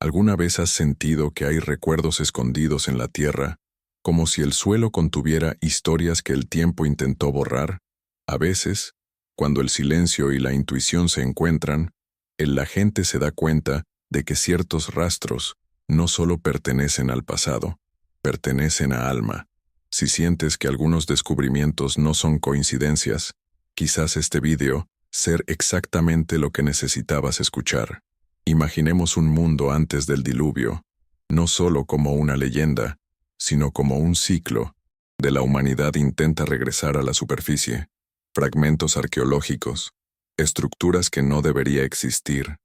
¿Alguna vez has sentido que hay recuerdos escondidos en la tierra, como si el suelo contuviera historias que el tiempo intentó borrar? A veces, cuando el silencio y la intuición se encuentran, la gente se da cuenta de que ciertos rastros no solo pertenecen al pasado, pertenecen a alma. Si sientes que algunos descubrimientos no son coincidencias, quizás este vídeo ser exactamente lo que necesitabas escuchar. Imaginemos un mundo antes del diluvio, no solo como una leyenda, sino como un ciclo de la humanidad intenta regresar a la superficie. Fragmentos arqueológicos, estructuras que no debería existir,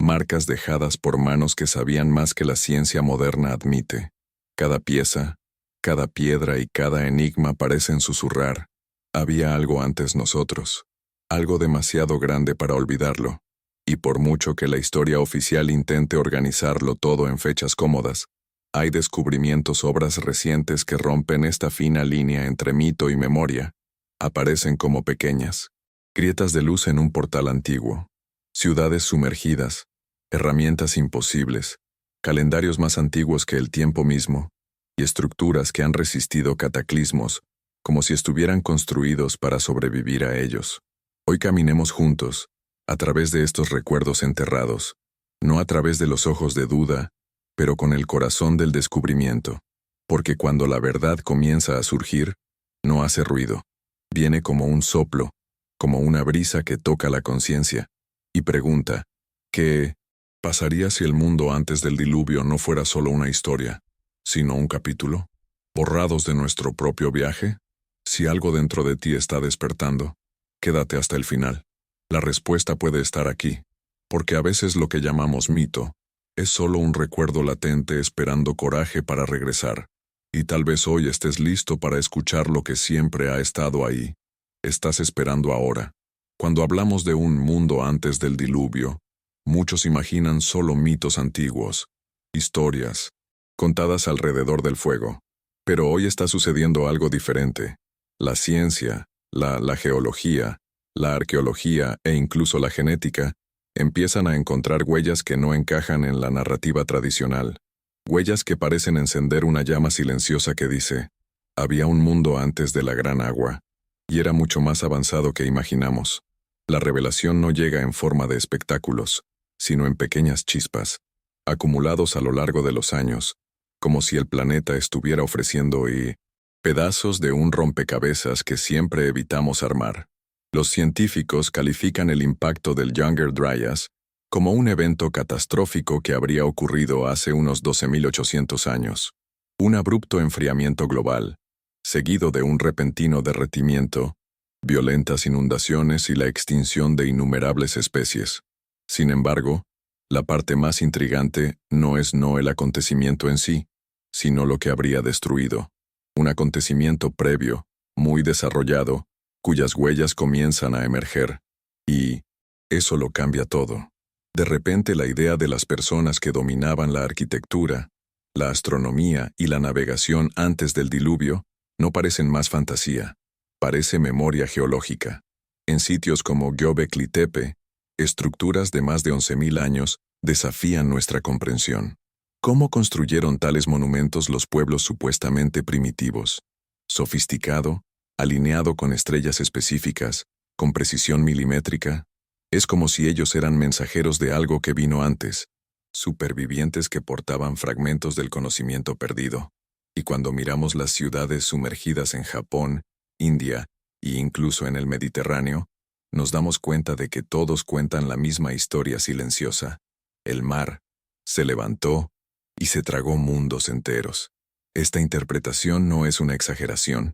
marcas dejadas por manos que sabían más que la ciencia moderna admite. Cada pieza, cada piedra y cada enigma parecen susurrar: había algo antes nosotros, algo demasiado grande para olvidarlo. Y por mucho que la historia oficial intente organizarlo todo en fechas cómodas, hay descubrimientos, obras recientes que rompen esta fina línea entre mito y memoria. Aparecen como pequeñas grietas de luz en un portal antiguo, ciudades sumergidas, herramientas imposibles, calendarios más antiguos que el tiempo mismo, y estructuras que han resistido cataclismos, como si estuvieran construidos para sobrevivir a ellos. Hoy caminemos juntos, a través de estos recuerdos enterrados, no a través de los ojos de duda, pero con el corazón del descubrimiento, porque cuando la verdad comienza a surgir, no hace ruido, viene como un soplo, como una brisa que toca la conciencia, y pregunta: ¿qué pasaría si el mundo antes del diluvio no fuera solo una historia, sino un capítulo? ¿Borrados de nuestro propio viaje? Si algo dentro de ti está despertando, quédate hasta el final. La respuesta puede estar aquí, porque a veces lo que llamamos mito es solo un recuerdo latente esperando coraje para regresar, y tal vez hoy estés listo para escuchar lo que siempre ha estado ahí. Estás esperando ahora. Cuando hablamos de un mundo antes del diluvio, muchos imaginan solo mitos antiguos, historias, contadas alrededor del fuego. Pero hoy está sucediendo algo diferente. La ciencia, la geología, la arqueología e incluso la genética empiezan a encontrar huellas que no encajan en la narrativa tradicional. Huellas que parecen encender una llama silenciosa que dice: había un mundo antes de la gran agua, y era mucho más avanzado que imaginamos. La revelación no llega en forma de espectáculos, sino en pequeñas chispas, acumulados a lo largo de los años, como si el planeta estuviera ofreciendo pedazos de un rompecabezas que siempre evitamos armar. Los científicos califican el impacto del Younger Dryas como un evento catastrófico que habría ocurrido hace unos 12.800 años. Un abrupto enfriamiento global, seguido de un repentino derretimiento, violentas inundaciones y la extinción de innumerables especies. Sin embargo, la parte más intrigante no es el acontecimiento en sí, sino lo que habría destruido. Un acontecimiento previo, muy desarrollado, cuyas huellas comienzan a emerger. Y eso lo cambia todo. De repente la idea de las personas que dominaban la arquitectura, la astronomía y la navegación antes del diluvio no parecen más fantasía, parece memoria geológica. En sitios como Göbekli Tepe, estructuras de más de 11.000 años desafían nuestra comprensión. ¿Cómo construyeron tales monumentos los pueblos supuestamente primitivos? Sofisticado, alineado con estrellas específicas, con precisión milimétrica. Es como si ellos eran mensajeros de algo que vino antes, supervivientes que portaban fragmentos del conocimiento perdido. Y cuando miramos las ciudades sumergidas en Japón, India e incluso en el Mediterráneo, nos damos cuenta de que todos cuentan la misma historia silenciosa. El mar se levantó y se tragó mundos enteros. Esta interpretación no es una exageración.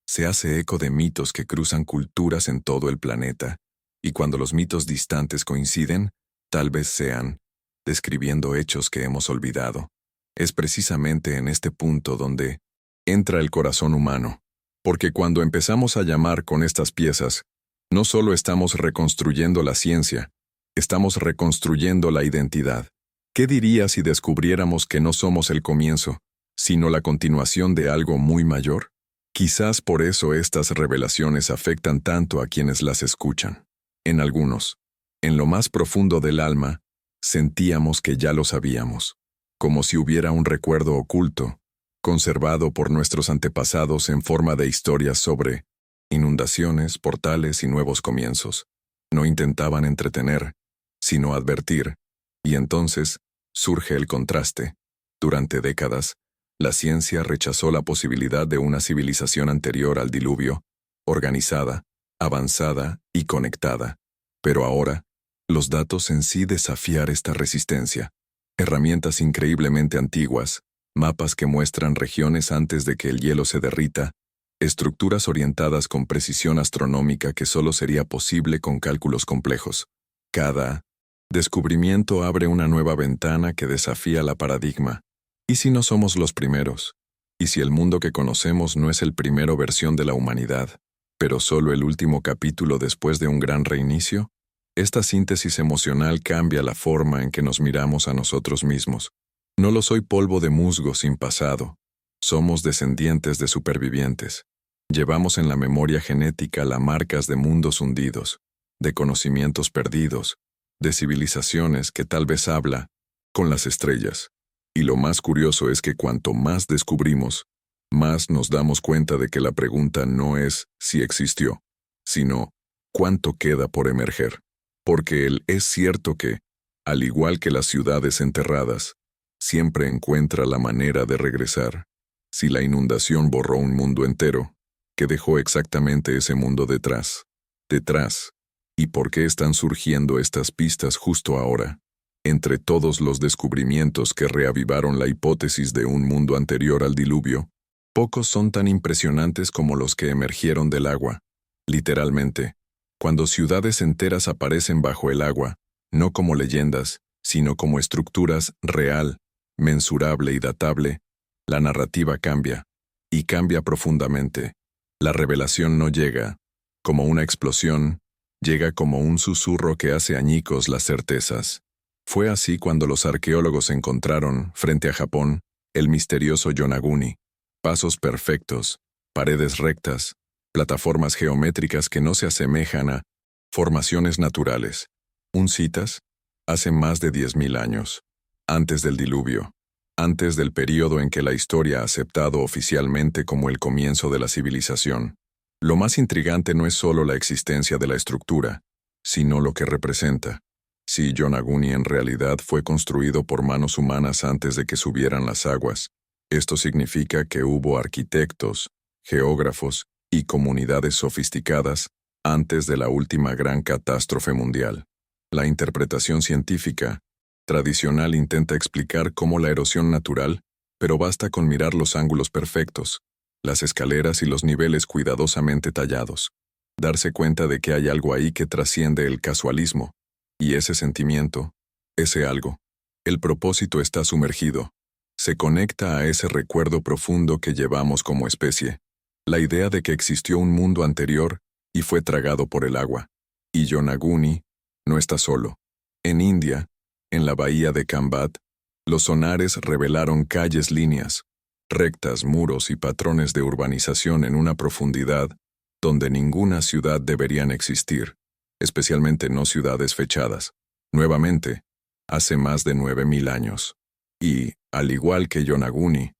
Se hace eco de mitos que cruzan culturas en todo el planeta, y cuando los mitos distantes coinciden, tal vez sean describiendo hechos que hemos olvidado. Es precisamente en este punto donde entra el corazón humano, porque cuando empezamos a llamar con estas piezas, no solo estamos reconstruyendo la ciencia, estamos reconstruyendo la identidad. ¿Qué dirías si descubriéramos que no somos el comienzo, sino la continuación de algo muy mayor? Quizás por eso estas revelaciones afectan tanto a quienes las escuchan. En algunos, en lo más profundo del alma, sentíamos que ya lo sabíamos. como si hubiera un recuerdo oculto, conservado por nuestros antepasados en forma de historias sobre inundaciones, portales y nuevos comienzos. No intentaban entretener, sino advertir, y entonces surge el contraste. Durante décadas, la ciencia rechazó la posibilidad de una civilización anterior al diluvio, organizada, avanzada y conectada. Pero ahora, los datos en sí desafiar esta resistencia. Herramientas increíblemente antiguas, mapas que muestran regiones antes de que el hielo se derrita, estructuras orientadas con precisión astronómica que solo sería posible con cálculos complejos. Cada descubrimiento abre una nueva ventana que desafía la paradigma. ¿Y si no somos los primeros? ¿Y si el mundo que conocemos no es el primero versión de la humanidad, pero solo el último capítulo después de un gran reinicio? Esta síntesis emocional cambia la forma en que nos miramos a nosotros mismos. No lo soy polvo de musgo sin pasado. Somos descendientes de supervivientes. Llevamos en la memoria genética las marcas de mundos hundidos, de conocimientos perdidos, de civilizaciones que tal vez habla con las estrellas. Y lo más curioso es que cuanto más descubrimos, más nos damos cuenta de que la pregunta no es si existió, sino cuánto queda por emerger. Porque es cierto que, al igual que las ciudades enterradas, siempre encuentra la manera de regresar. Si la inundación borró un mundo entero, ¿qué dejó exactamente ese mundo detrás? ¿Y por qué están surgiendo estas pistas justo ahora? Entre todos los descubrimientos que reavivaron la hipótesis de un mundo anterior al diluvio, pocos son tan impresionantes como los que emergieron del agua. Literalmente, cuando ciudades enteras aparecen bajo el agua, no como leyendas, sino como estructuras real, mensurable y datable, la narrativa cambia, y cambia profundamente. La revelación no llega como una explosión, llega como un susurro que hace añicos las certezas. Fue así cuando los arqueólogos encontraron, frente a Japón, el misterioso Yonaguni. Pasos perfectos, paredes rectas, plataformas geométricas que no se asemejan a formaciones naturales. Citas, hace más de 10.000 años, antes del diluvio, antes del período en que la historia ha aceptado oficialmente como el comienzo de la civilización. Lo más intrigante no es solo la existencia de la estructura, sino lo que representa. Si Yonaguni en realidad fue construido por manos humanas antes de que subieran las aguas, esto significa que hubo arquitectos, geógrafos y comunidades sofisticadas antes de la última gran catástrofe mundial. La interpretación científica tradicional intenta explicar cómo la erosión natural, pero basta con mirar los ángulos perfectos, las escaleras y los niveles cuidadosamente tallados, darse cuenta de que hay algo ahí que trasciende el casualismo, y ese sentimiento, ese algo, el propósito está sumergido, se conecta a ese recuerdo profundo que llevamos como especie, la idea de que existió un mundo anterior y fue tragado por el agua. Y Yonaguni no está solo. En India, en la bahía de Kambat, los sonares revelaron calles líneas, rectas, muros y patrones de urbanización en una profundidad donde ninguna ciudad deberían existir, especialmente no ciudades fechadas. Nuevamente, hace más de 9.000 años. Y, al igual que Yonaguni,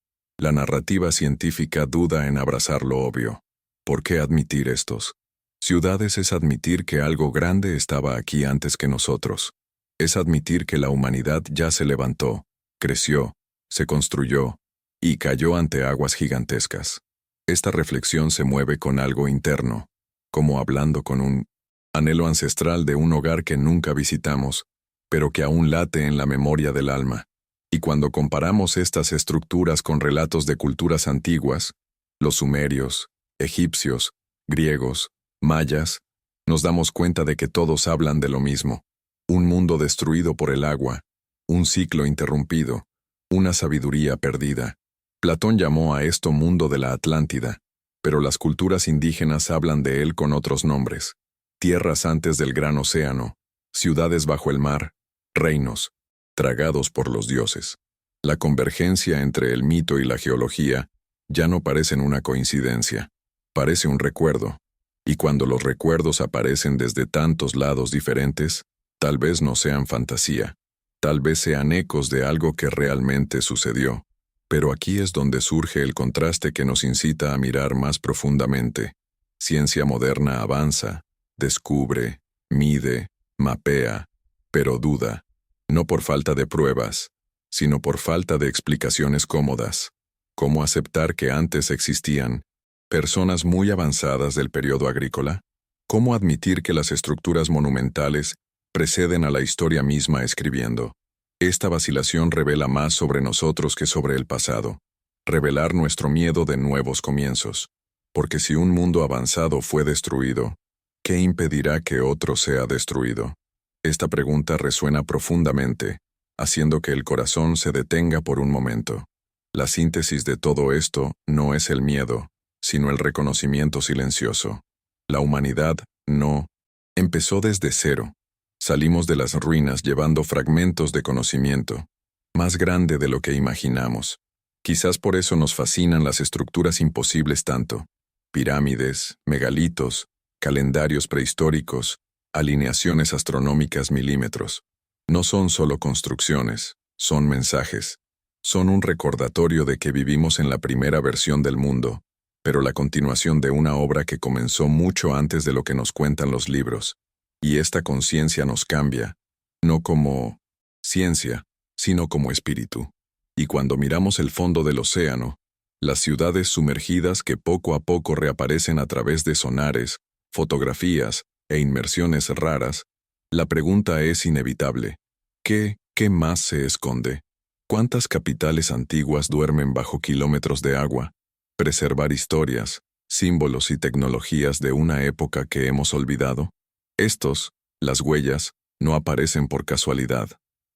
la narrativa científica duda en abrazar lo obvio. ¿Por qué admitir estos ciudades es admitir que algo grande estaba aquí antes que nosotros? Es admitir que la humanidad ya se levantó, creció, se construyó y cayó ante aguas gigantescas. Esta reflexión se mueve con algo interno, como hablando con un anhelo ancestral de un hogar que nunca visitamos, pero que aún late en la memoria del alma. Y cuando comparamos estas estructuras con relatos de culturas antiguas, los sumerios, egipcios, griegos, mayas, nos damos cuenta de que todos hablan de lo mismo. Un mundo destruido por el agua, un ciclo interrumpido, una sabiduría perdida. Platón llamó a esto mundo de la Atlántida, pero las culturas indígenas hablan de él con otros nombres. Tierras antes del gran océano, ciudades bajo el mar, reinos, tragados por los dioses. La convergencia entre el mito y la geología ya no parecen una coincidencia, parece un recuerdo. Y cuando los recuerdos aparecen desde tantos lados diferentes, tal vez no sean fantasía. Tal vez sean ecos de algo que realmente sucedió. Pero aquí es donde surge el contraste que nos incita a mirar más profundamente. Ciencia moderna avanza, descubre, mide, mapea, pero duda, no por falta de pruebas, sino por falta de explicaciones cómodas. ¿Cómo aceptar que antes existían personas muy avanzadas del periodo agrícola? ¿Cómo admitir que las estructuras monumentales preceden a la historia misma escribiendo? Esta vacilación revela más sobre nosotros que sobre el pasado. Revelar nuestro miedo de nuevos comienzos. Porque si un mundo avanzado fue destruido, ¿qué impedirá que otro sea destruido? Esta pregunta resuena profundamente, haciendo que el corazón se detenga por un momento. La síntesis de todo esto no es el miedo, sino el reconocimiento silencioso. La humanidad no empezó desde cero. Salimos de las ruinas llevando fragmentos de conocimiento, más grande de lo que imaginamos. Quizás por eso nos fascinan las estructuras imposibles tanto. Pirámides, megalitos, calendarios prehistóricos, alineaciones astronómicas milímetros. No son solo construcciones, son mensajes. Son un recordatorio de que vivimos en la primera versión del mundo, pero la continuación de una obra que comenzó mucho antes de lo que nos cuentan los libros. Y esta conciencia nos cambia, no como ciencia, sino como espíritu. Y cuando miramos el fondo del océano, las ciudades sumergidas que poco a poco reaparecen a través de sonares, fotografías e inmersiones raras, la pregunta es inevitable. ¿Qué más se esconde? ¿Cuántas capitales antiguas duermen bajo kilómetros de agua? Preservar historias, símbolos y tecnologías de una época que hemos olvidado. Las huellas, no aparecen por casualidad.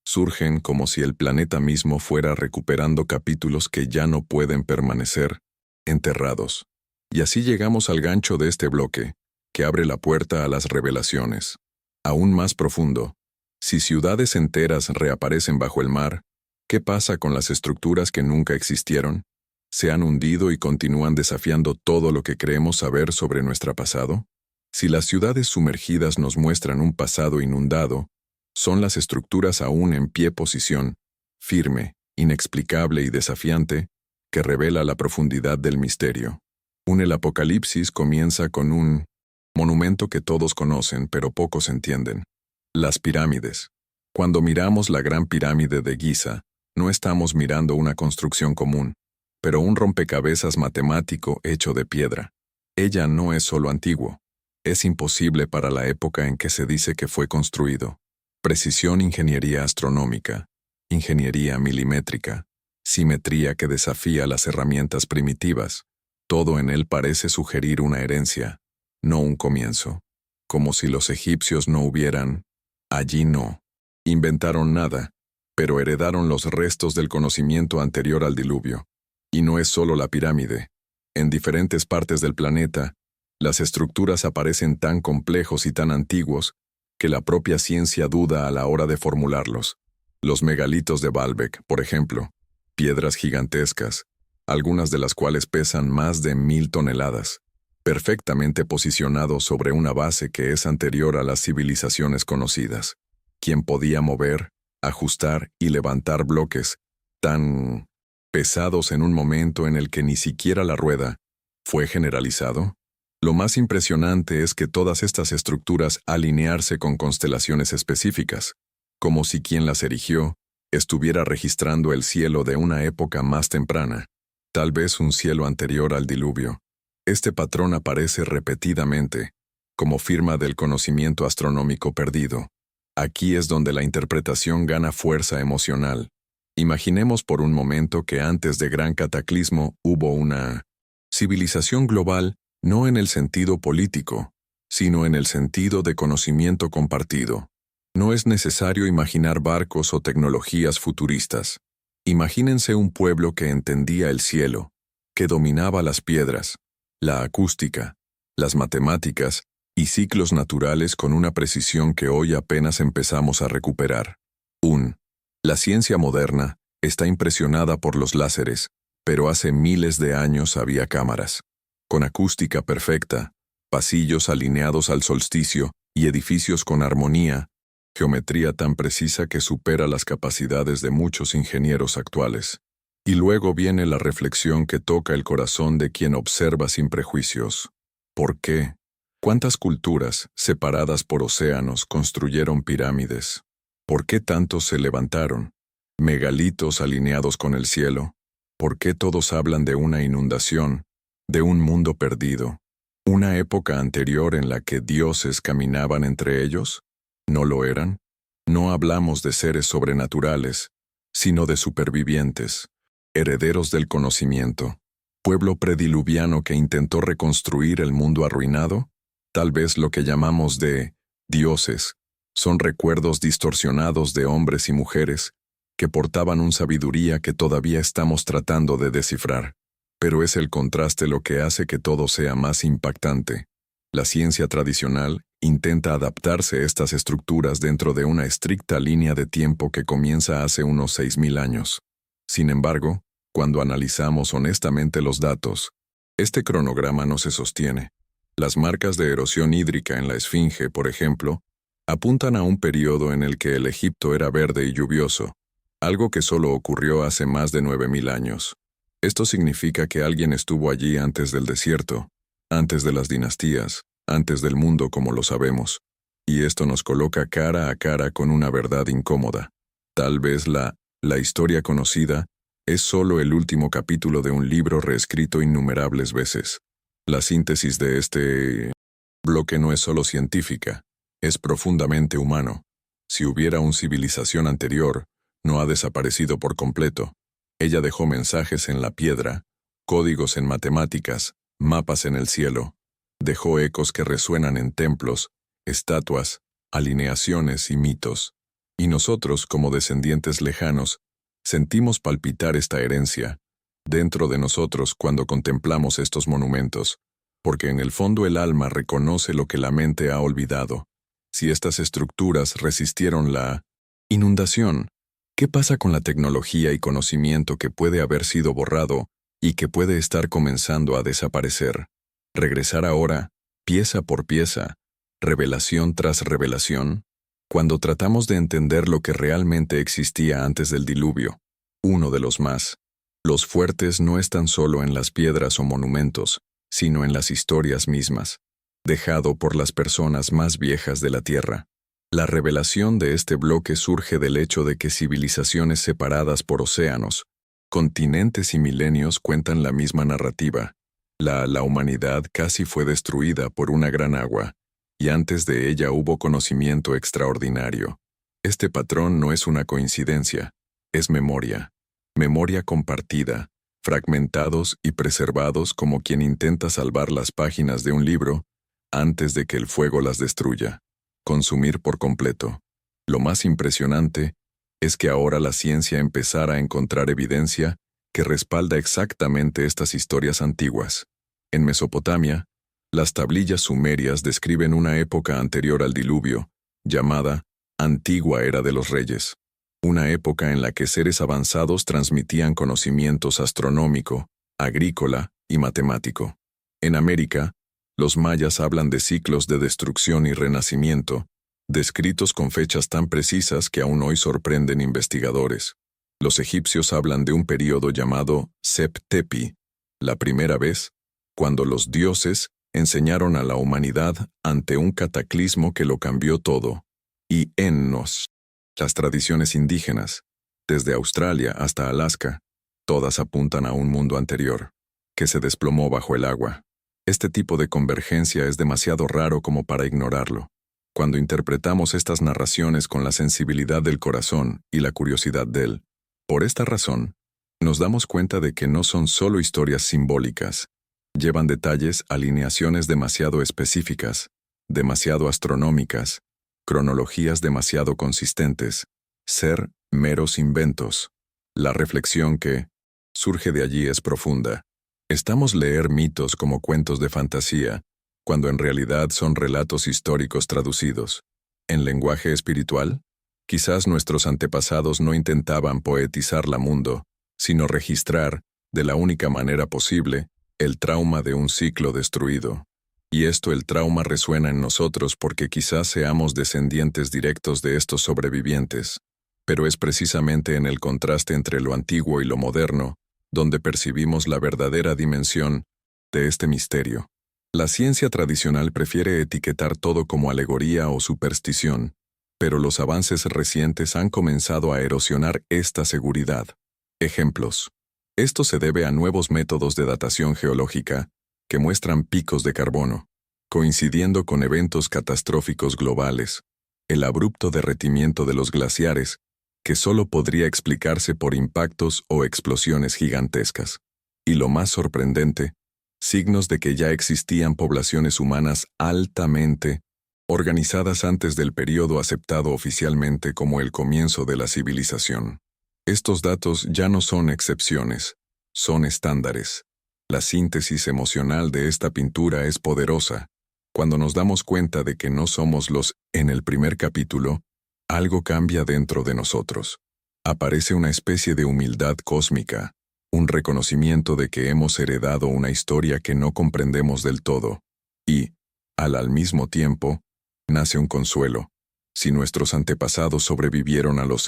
Surgen como si el planeta mismo fuera recuperando capítulos que ya no pueden permanecer enterrados. Y así llegamos al gancho de este bloque, que abre la puerta a las revelaciones. Aún más profundo, si ciudades enteras reaparecen bajo el mar, ¿qué pasa con las estructuras que nunca existieron? ¿Se han hundido y continúan desafiando todo lo que creemos saber sobre nuestro pasado? Si las ciudades sumergidas nos muestran un pasado inundado, son las estructuras aún en pie posición, firme, inexplicable y desafiante, que revela la profundidad del misterio. El Apocalipsis comienza con un monumento que todos conocen pero pocos entienden. Las pirámides. Cuando miramos la Gran Pirámide de Giza, no estamos mirando una construcción común, pero un rompecabezas matemático hecho de piedra. Ella no es solo antiguo. Es imposible para la época en que se dice que fue construido. Precisión, ingeniería astronómica, ingeniería milimétrica, simetría que desafía las herramientas primitivas. Todo en él parece sugerir una herencia, no un comienzo. Como si los egipcios no hubieran, allí no, inventaron nada, pero heredaron los restos del conocimiento anterior al diluvio. Y no es solo la pirámide. En diferentes partes del planeta, las estructuras aparecen tan complejos y tan antiguos que la propia ciencia duda a la hora de formularlos. Los megalitos de Baalbek, por ejemplo, piedras gigantescas, algunas de las cuales pesan más de 1000 toneladas, perfectamente posicionados sobre una base que es anterior a las civilizaciones conocidas. ¿Quién podía mover, ajustar y levantar bloques tan pesados en un momento en el que ni siquiera la rueda fue generalizado? Lo más impresionante es que todas estas estructuras alinearse con constelaciones específicas, como si quien las erigió estuviera registrando el cielo de una época más temprana, tal vez un cielo anterior al diluvio. Este patrón aparece repetidamente, como firma del conocimiento astronómico perdido. Aquí es donde la interpretación gana fuerza emocional. Imaginemos por un momento que antes de gran cataclismo hubo una civilización global, no en el sentido político, sino en el sentido de conocimiento compartido. No es necesario imaginar barcos o tecnologías futuristas. Imagínense un pueblo que entendía el cielo, que dominaba las piedras, la acústica, las matemáticas y ciclos naturales con una precisión que hoy apenas empezamos a recuperar. La ciencia moderna está impresionada por los láseres, pero hace miles de años había cámaras. Con acústica perfecta, pasillos alineados al solsticio y edificios con armonía, geometría tan precisa que supera las capacidades de muchos ingenieros actuales. Y luego viene la reflexión que toca el corazón de quien observa sin prejuicios. ¿Por qué? ¿Cuántas culturas, separadas por océanos, construyeron pirámides? ¿Por qué tantos se levantaron? Megalitos alineados con el cielo. ¿Por qué todos hablan de una inundación, de un mundo perdido? ¿Una época anterior en la que dioses caminaban entre ellos? ¿No lo eran? No hablamos de seres sobrenaturales, sino de supervivientes, herederos del conocimiento. ¿Pueblo prediluviano que intentó reconstruir el mundo arruinado? Tal vez lo que llamamos de dioses son recuerdos distorsionados de hombres y mujeres que portaban una sabiduría que todavía estamos tratando de descifrar. Pero es el contraste lo que hace que todo sea más impactante. La ciencia tradicional intenta adaptarse a estas estructuras dentro de una estricta línea de tiempo que comienza hace unos 6.000 años. Sin embargo, cuando analizamos honestamente los datos, este cronograma no se sostiene. Las marcas de erosión hídrica en la Esfinge, por ejemplo, apuntan a un periodo en el que el Egipto era verde y lluvioso, algo que solo ocurrió hace más de 9.000 años. Esto significa que alguien estuvo allí antes del desierto, antes de las dinastías, antes del mundo como lo sabemos. Y esto nos coloca cara a cara con una verdad incómoda. Tal vez la historia conocida es solo el último capítulo de un libro reescrito innumerables veces. La síntesis de este bloque no es solo científica, es profundamente humano. Si hubiera una civilización anterior, no ha desaparecido por completo. Ella dejó mensajes en la piedra, códigos en matemáticas, mapas en el cielo. Dejó ecos que resuenan en templos, estatuas, alineaciones y mitos. Y nosotros, como descendientes lejanos, sentimos palpitar esta herencia dentro de nosotros cuando contemplamos estos monumentos, porque en el fondo el alma reconoce lo que la mente ha olvidado. Si estas estructuras resistieron la inundación, ¿qué pasa con la tecnología y conocimiento que puede haber sido borrado y que puede estar comenzando a desaparecer? Regresar ahora, pieza por pieza, revelación tras revelación, cuando tratamos de entender lo que realmente existía antes del diluvio. Uno de los más. Los fuertes no están solo en las piedras o monumentos, sino en las historias mismas, dejado por las personas más viejas de la Tierra. La revelación de este bloque surge del hecho de que civilizaciones separadas por océanos, continentes y milenios cuentan la misma narrativa. La humanidad casi fue destruida por una gran agua, y antes de ella hubo conocimiento extraordinario. Este patrón no es una coincidencia, es memoria. Memoria compartida, fragmentados y preservados como quien intenta salvar las páginas de un libro antes de que el fuego las destruya. Consumir por completo. Lo más impresionante es que ahora la ciencia empezara a encontrar evidencia que respalda exactamente estas historias antiguas. En Mesopotamia, las tablillas sumerias describen una época anterior al diluvio, llamada Antigua Era de los Reyes, una época en la que seres avanzados transmitían conocimientos astronómico, agrícola y matemático. En América, los mayas hablan de ciclos de destrucción y renacimiento, descritos con fechas tan precisas que aún hoy sorprenden investigadores. Los egipcios hablan de un período llamado Sep-Tepi, la primera vez, cuando los dioses enseñaron a la humanidad ante un cataclismo que lo cambió todo. Y Ennos, las tradiciones indígenas, desde Australia hasta Alaska, todas apuntan a un mundo anterior, que se desplomó bajo el agua. Este tipo de convergencia es demasiado raro como para ignorarlo. Cuando interpretamos estas narraciones con la sensibilidad del corazón y la curiosidad de él, por esta razón, nos damos cuenta de que no son solo historias simbólicas. Llevan detalles, alineaciones demasiado específicas, demasiado astronómicas, cronologías demasiado consistentes, ser meros inventos. La reflexión que surge de allí es profunda. Estamos leer mitos como cuentos de fantasía, cuando en realidad son relatos históricos traducidos. En lenguaje espiritual, quizás nuestros antepasados no intentaban poetizar la mundo, sino registrar, de la única manera posible, el trauma de un ciclo destruido. Y el trauma resuena en nosotros porque quizás seamos descendientes directos de estos sobrevivientes, pero es precisamente en el contraste entre lo antiguo y lo moderno donde percibimos la verdadera dimensión de este misterio. La ciencia tradicional prefiere etiquetar todo como alegoría o superstición, pero los avances recientes han comenzado a erosionar esta seguridad. Ejemplos. Esto se debe a nuevos métodos de datación geológica que muestran picos de carbono, coincidiendo con eventos catastróficos globales, el abrupto derretimiento de los glaciares, que solo podría explicarse por impactos o explosiones gigantescas. Y lo más sorprendente, signos de que ya existían poblaciones humanas altamente organizadas antes del periodo aceptado oficialmente como el comienzo de la civilización. Estos datos ya no son excepciones, son estándares. La síntesis emocional de esta pintura es poderosa. Cuando nos damos cuenta de que no somos los en el primer capítulo, algo cambia dentro de nosotros. Aparece una especie de humildad cósmica, un reconocimiento de que hemos heredado una historia que no comprendemos del todo. Y, al mismo tiempo, nace un consuelo. Si nuestros antepasados sobrevivieron a los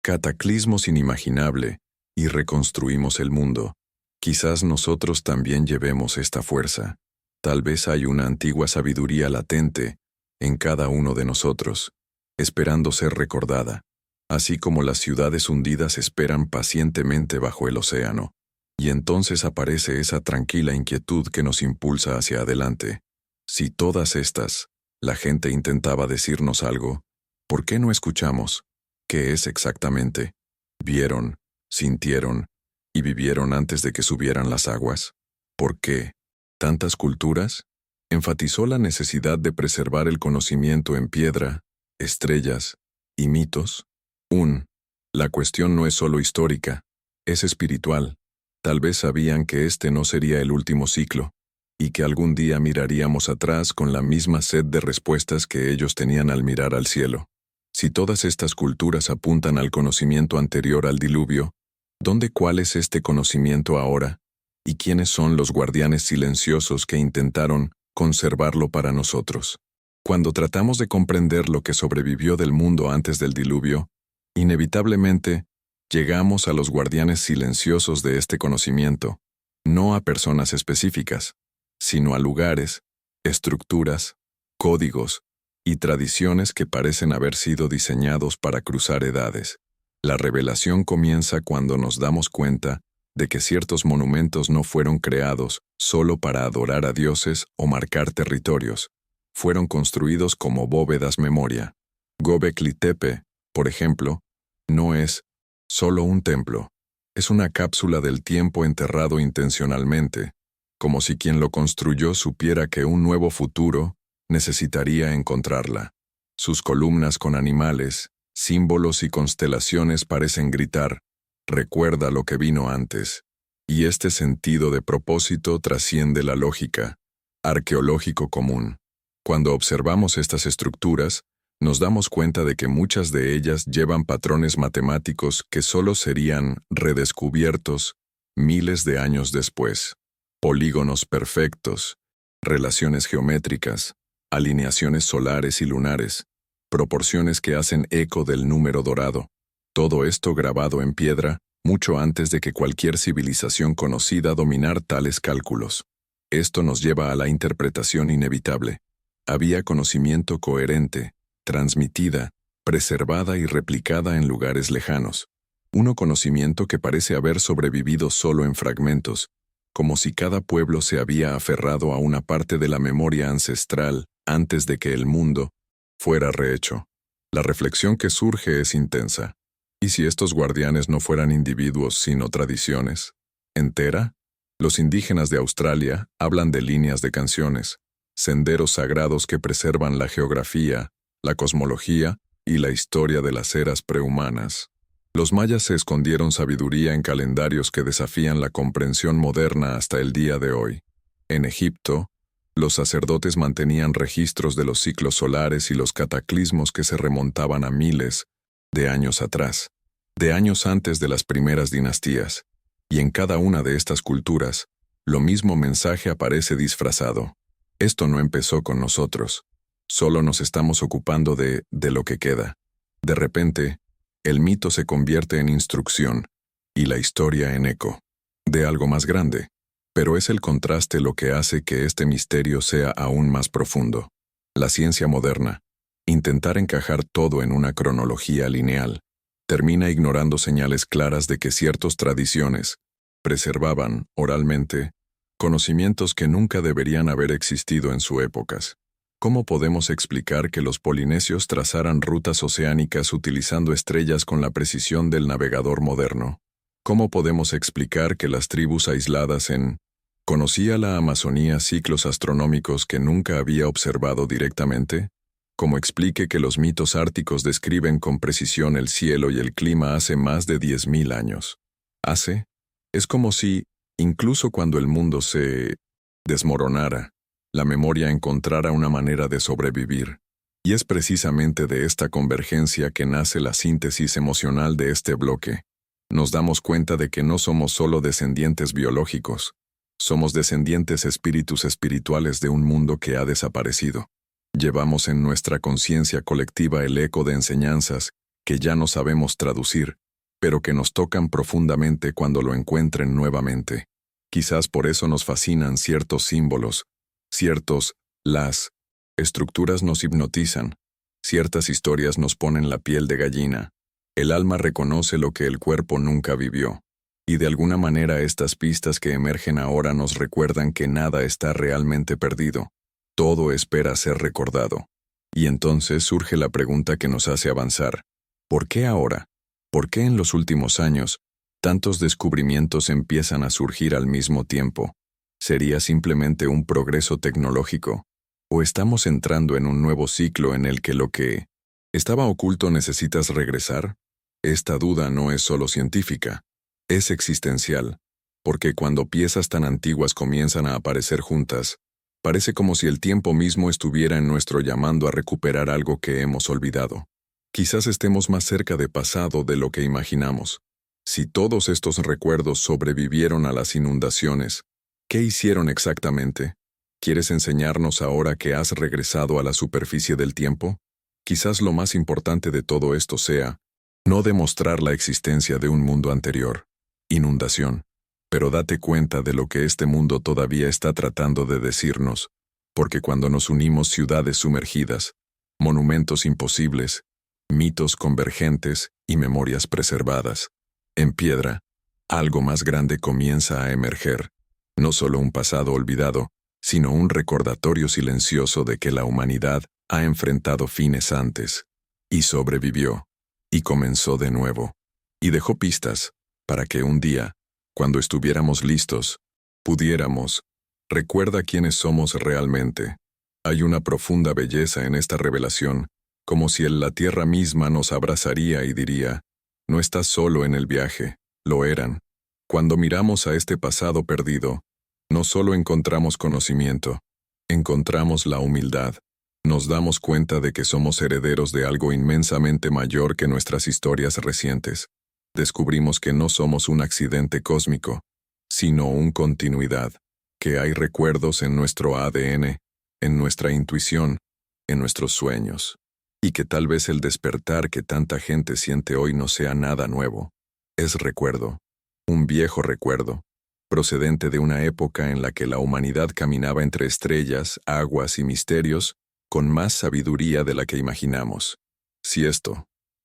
cataclismos inimaginable y reconstruimos el mundo, quizás nosotros también llevemos esta fuerza. Tal vez hay una antigua sabiduría latente en cada uno de nosotros, esperando ser recordada, así como las ciudades hundidas esperan pacientemente bajo el océano. Y entonces aparece esa tranquila inquietud que nos impulsa hacia adelante. Si todas estas, la gente intentaba decirnos algo, ¿por qué no escuchamos? ¿Qué es exactamente? ¿Vieron, sintieron y vivieron antes de que subieran las aguas? ¿Por qué? ¿Tantas culturas? Enfatizó la necesidad de preservar el conocimiento en piedra, estrellas y mitos. La cuestión no es solo histórica, es espiritual. Tal vez sabían que este no sería el último ciclo, y que algún día miraríamos atrás con la misma sed de respuestas que ellos tenían al mirar al cielo. Si todas estas culturas apuntan al conocimiento anterior al diluvio, ¿cuál es este conocimiento ahora? ¿Y quiénes son los guardianes silenciosos que intentaron conservarlo para nosotros? Cuando tratamos de comprender lo que sobrevivió del mundo antes del diluvio, inevitablemente llegamos a los guardianes silenciosos de este conocimiento, no a personas específicas, sino a lugares, estructuras, códigos y tradiciones que parecen haber sido diseñados para cruzar edades. La revelación comienza cuando nos damos cuenta de que ciertos monumentos no fueron creados solo para adorar a dioses o marcar territorios. Fueron construidos como bóvedas memoria. Göbekli Tepe, por ejemplo, no es solo un templo. Es una cápsula del tiempo enterrado intencionalmente, como si quien lo construyó supiera que un nuevo futuro necesitaría encontrarla. Sus columnas con animales, símbolos y constelaciones parecen gritar: recuerda lo que vino antes. Y este sentido de propósito trasciende la lógica arqueológico común. Cuando observamos estas estructuras, nos damos cuenta de que muchas de ellas llevan patrones matemáticos que solo serían redescubiertos miles de años después. Polígonos perfectos, relaciones geométricas, alineaciones solares y lunares, proporciones que hacen eco del número dorado. Todo esto grabado en piedra mucho antes de que cualquier civilización conocida dominar tales cálculos. Esto nos lleva a la interpretación inevitable. Había conocimiento coherente, transmitida, preservada y replicada en lugares lejanos. Un conocimiento que parece haber sobrevivido solo en fragmentos, como si cada pueblo se había aferrado a una parte de la memoria ancestral antes de que el mundo fuera rehecho. La reflexión que surge es intensa. ¿Y si estos guardianes no fueran individuos sino tradiciones? ¿Entera? Los indígenas de Australia hablan de líneas de canciones, senderos sagrados que preservan la geografía, la cosmología y la historia de las eras prehumanas. Los mayas se escondieron sabiduría en calendarios que desafían la comprensión moderna hasta el día de hoy. En Egipto, los sacerdotes mantenían registros de los ciclos solares y los cataclismos que se remontaban a miles de años atrás, de años antes de las primeras dinastías. Y en cada una de estas culturas, lo mismo mensaje aparece disfrazado. Esto no empezó con nosotros. Solo nos estamos ocupando de lo que queda. De repente, el mito se convierte en instrucción y la historia en eco de algo más grande. Pero es el contraste lo que hace que este misterio sea aún más profundo. La ciencia moderna, intentar encajar todo en una cronología lineal, termina ignorando señales claras de que ciertas tradiciones preservaban, oralmente, conocimientos que nunca deberían haber existido en sus épocas. ¿Cómo podemos explicar que los polinesios trazaran rutas oceánicas utilizando estrellas con la precisión del navegador moderno? ¿Cómo podemos explicar que las tribus aisladas conocía la Amazonía ciclos astronómicos que nunca había observado directamente? ¿Cómo explique que los mitos árticos describen con precisión el cielo y el clima hace más de 10.000 años? Es como si, incluso cuando el mundo se desmoronara, la memoria encontrara una manera de sobrevivir. Y es precisamente de esta convergencia que nace la síntesis emocional de este bloque. Nos damos cuenta de que no somos solo descendientes biológicos, somos descendientes espíritus espirituales de un mundo que ha desaparecido. Llevamos en nuestra conciencia colectiva el eco de enseñanzas que ya no sabemos traducir, pero que nos tocan profundamente cuando lo encuentren nuevamente. Quizás por eso nos fascinan ciertos símbolos, las estructuras nos hipnotizan, ciertas historias nos ponen la piel de gallina. El alma reconoce lo que el cuerpo nunca vivió, y de alguna manera estas pistas que emergen ahora nos recuerdan que nada está realmente perdido, todo espera ser recordado. Y entonces surge la pregunta que nos hace avanzar: ¿por qué ahora? ¿Por qué en los últimos años tantos descubrimientos empiezan a surgir al mismo tiempo? ¿Sería simplemente un progreso tecnológico? ¿O estamos entrando en un nuevo ciclo en el que lo que estaba oculto necesitas regresar? Esta duda no es solo científica, es existencial, porque cuando piezas tan antiguas comienzan a aparecer juntas, parece como si el tiempo mismo estuviera en nuestro llamando a recuperar algo que hemos olvidado. Quizás estemos más cerca de pasado de lo que imaginamos. Si todos estos recuerdos sobrevivieron a las inundaciones, ¿qué hicieron exactamente? ¿Quieres enseñarnos ahora que has regresado a la superficie del tiempo? Quizás lo más importante de todo esto sea no demostrar la existencia de un mundo anterior, inundación, pero date cuenta de lo que este mundo todavía está tratando de decirnos, porque cuando nos unimos ciudades sumergidas, monumentos imposibles, mitos convergentes y memorias preservadas, en piedra, algo más grande comienza a emerger, no solo un pasado olvidado, sino un recordatorio silencioso de que la humanidad ha enfrentado fines antes, y sobrevivió, y comenzó de nuevo, y dejó pistas, para que un día, cuando estuviéramos listos, pudiéramos. Recuerda quiénes somos realmente. Hay una profunda belleza en esta revelación, como si la tierra misma nos abrazaría y diría: no estás solo en el viaje, lo eran. Cuando miramos a este pasado perdido, no solo encontramos conocimiento, encontramos la humildad. Nos damos cuenta de que somos herederos de algo inmensamente mayor que nuestras historias recientes. Descubrimos que no somos un accidente cósmico, sino una continuidad, que hay recuerdos en nuestro ADN, en nuestra intuición, en nuestros sueños, y que tal vez el despertar que tanta gente siente hoy no sea nada nuevo. Es recuerdo, un viejo recuerdo, procedente de una época en la que la humanidad caminaba entre estrellas, aguas y misterios, con más sabiduría de la que imaginamos. Si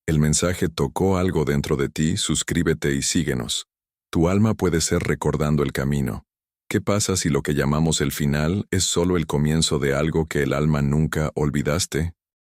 el mensaje tocó algo dentro de ti, suscríbete y síguenos. Tu alma puede ser recordando el camino. ¿Qué pasa si lo que llamamos el final es solo el comienzo de algo que el alma nunca olvidaste?